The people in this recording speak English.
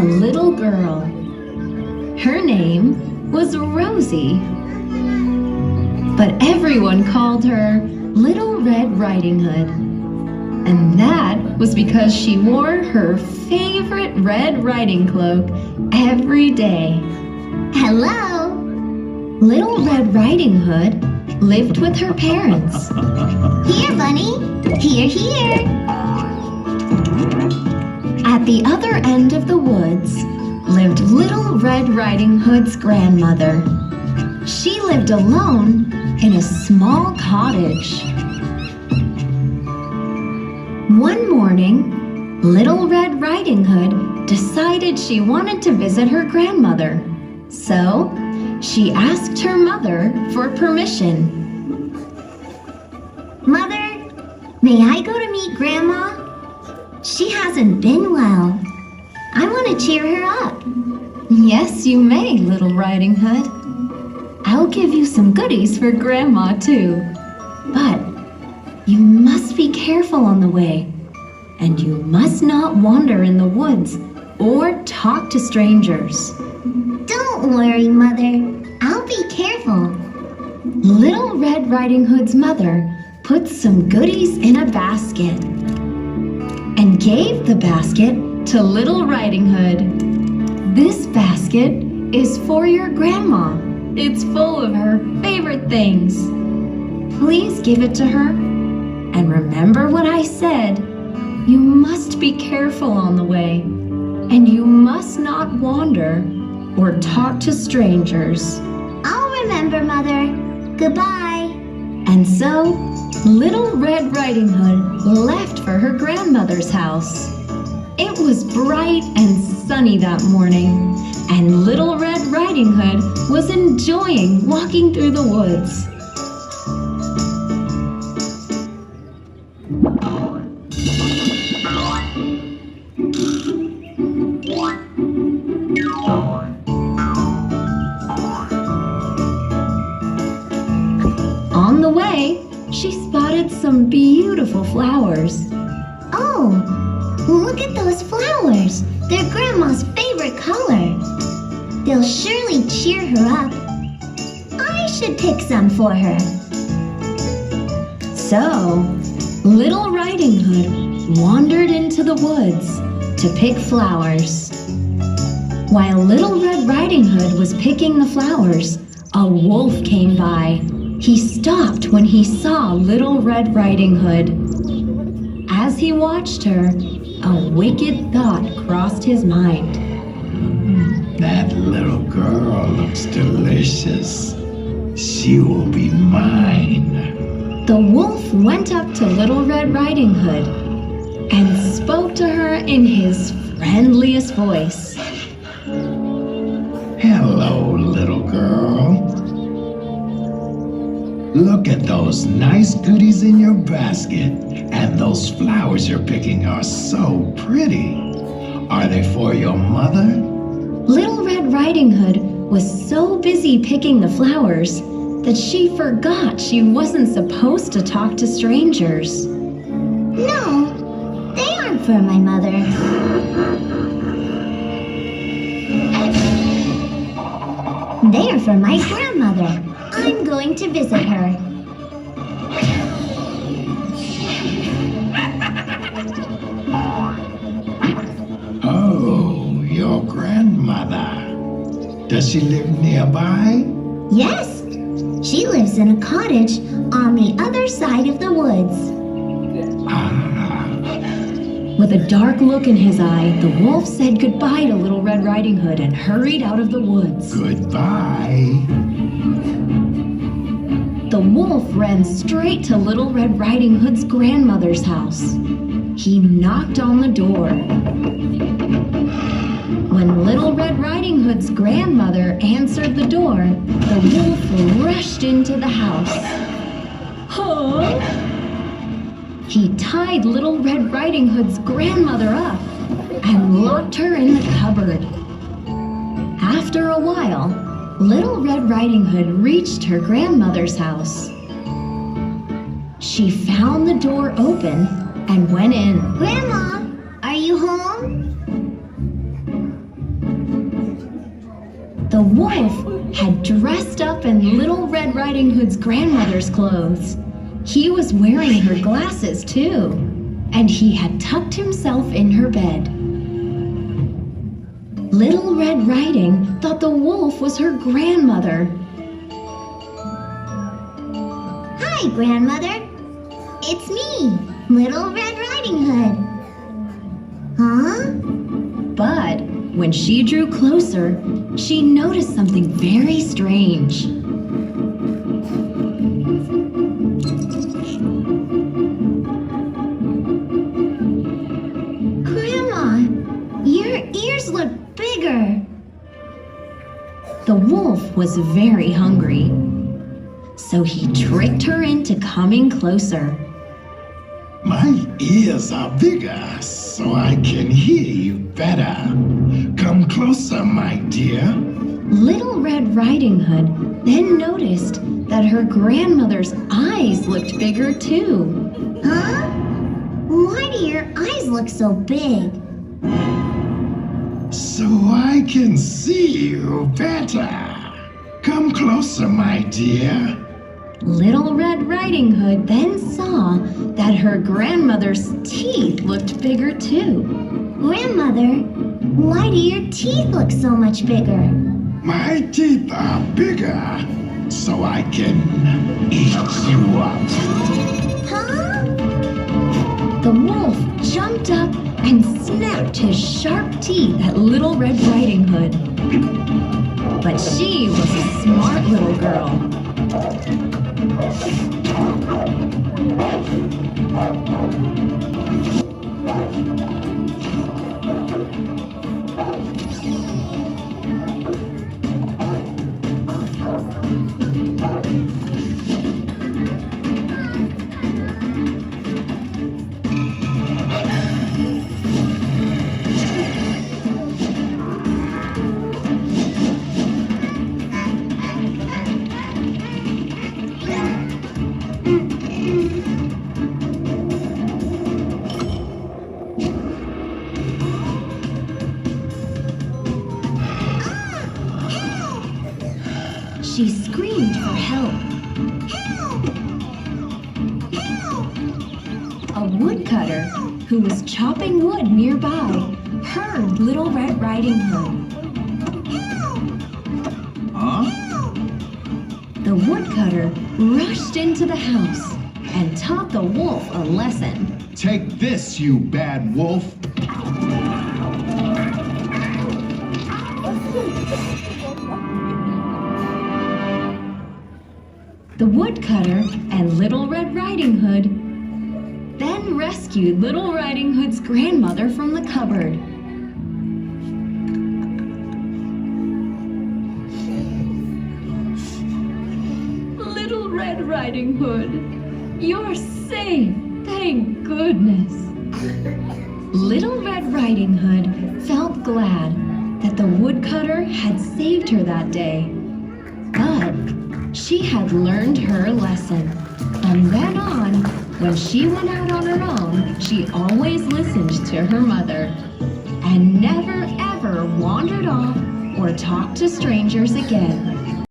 a little girl. Her name was Rosie, but everyone called her Little Red Riding Hood. And that was because she wore her favorite red riding cloak every day. Hello! Little Red Riding Hood lived with her parents. Here, Bunny! Here, here! At the other end of the woods lived Little Red Riding Hood's grandmother. She lived alone in a small cottage. One morning, Little Red Riding Hood decided she wanted to visit her grandmother. So, she asked her mother for permission. Mother, may I go to meet Grandma? She hasn't been well. I want to cheer her up. Yes, you may, Little Riding Hood. I'll give you some goodies for Grandma, too. But you must be careful on the way. And you must not wander in the woods or talk to strangers. Don't worry, Mother. I'll be careful. Little Red Riding Hood's mother put some goodies in a basket and gave the basket to Little Riding Hood. This basket is for your grandma. It's full of her favorite things. Please give it to her. And remember what I said. You must be careful on the way. And you must not wander or talk to strangers. I'll remember, Mother. Goodbye. And so, Little Red Riding Hood left for her grandmother's house. It was bright and sunny that morning, and Little Red Riding Hood was enjoying walking through the woods. On the way, she spotted some beautiful flowers. Oh, look at those flowers! They're Grandma's favorite color. They'll surely cheer her up. I should pick some for her. So, Little Riding Hood wandered into the woods to pick flowers. While Little Red Riding Hood was picking the flowers, a wolf came by. He stopped when he saw Little Red Riding Hood. As he watched her, a wicked thought crossed his mind. That little girl looks delicious. She will be mine. The wolf went up to Little Red Riding Hood and spoke to her in his friendliest voice. Hello, little girl. Look at those nice goodies in your basket, and those flowers you're picking are so pretty. Are they for your mother? Little Red Riding Hood was so busy picking the flowers that she forgot she wasn't supposed to talk to strangers. No, they aren't for my mother. They are for my grandmother. I'm going to visit her. Oh, your grandmother. Does she live nearby? Yes, she lives in a cottage on the other side of the woods. With a dark look in his eye, the wolf said goodbye to Little Red Riding Hood and hurried out of the woods. Goodbye. The wolf ran straight to Little Red Riding Hood's grandmother's house. He knocked on the door. When Little Red Riding Hood's grandmother answered the door, the wolf rushed into the house. Huh? He tied Little Red Riding Hood's grandmother up and locked her in the cupboard. After a while, Little Red Riding Hood reached her grandmother's house. She found the door open and went in. Grandma, are you home? wolf had dressed up in Little Red Riding Hood's grandmother's clothes. He was wearing her glasses too, and he had tucked himself in her bed. Little Red Riding thought the wolf was her grandmother. Hi, Grandmother. It's me, Little Red Riding Hood. Huh? But when she drew closer, she noticed something very strange. Grandma, your ears look bigger. The wolf was very hungry, so he tricked her into coming closer. My ears are bigger, so I can hear you better. Come closer, my dear. Little Red Riding Hood then noticed that her grandmother's eyes looked bigger too. Huh? Why do your eyes look so big? So I can see you better. Come closer, my dear. Little Red Riding Hood then saw that her grandmother's teeth looked bigger too. Grandmother, why do your teeth look so much bigger? My teeth are bigger, so I can eat you up. Huh? The wolf jumped up and snapped his sharp teeth at Little Red Riding Hood. But she was a smart little girl. She screamed for help. Help! Help! A woodcutter who was chopping wood nearby heard Little Red Riding Hood. Huh? The woodcutter rushed into the house and taught the wolf a lesson. Take this, you bad wolf. The woodcutter and Little Red Riding Hood then rescued Little Riding Hood's grandmother from the cupboard. Little Red Riding Hood, you're safe, thank goodness. Little Red Riding Hood felt glad that the woodcutter had saved her that day. But she had learned her lesson. From then on, when she went out on her own, she always listened to her mother and never ever wandered off or talked to strangers again.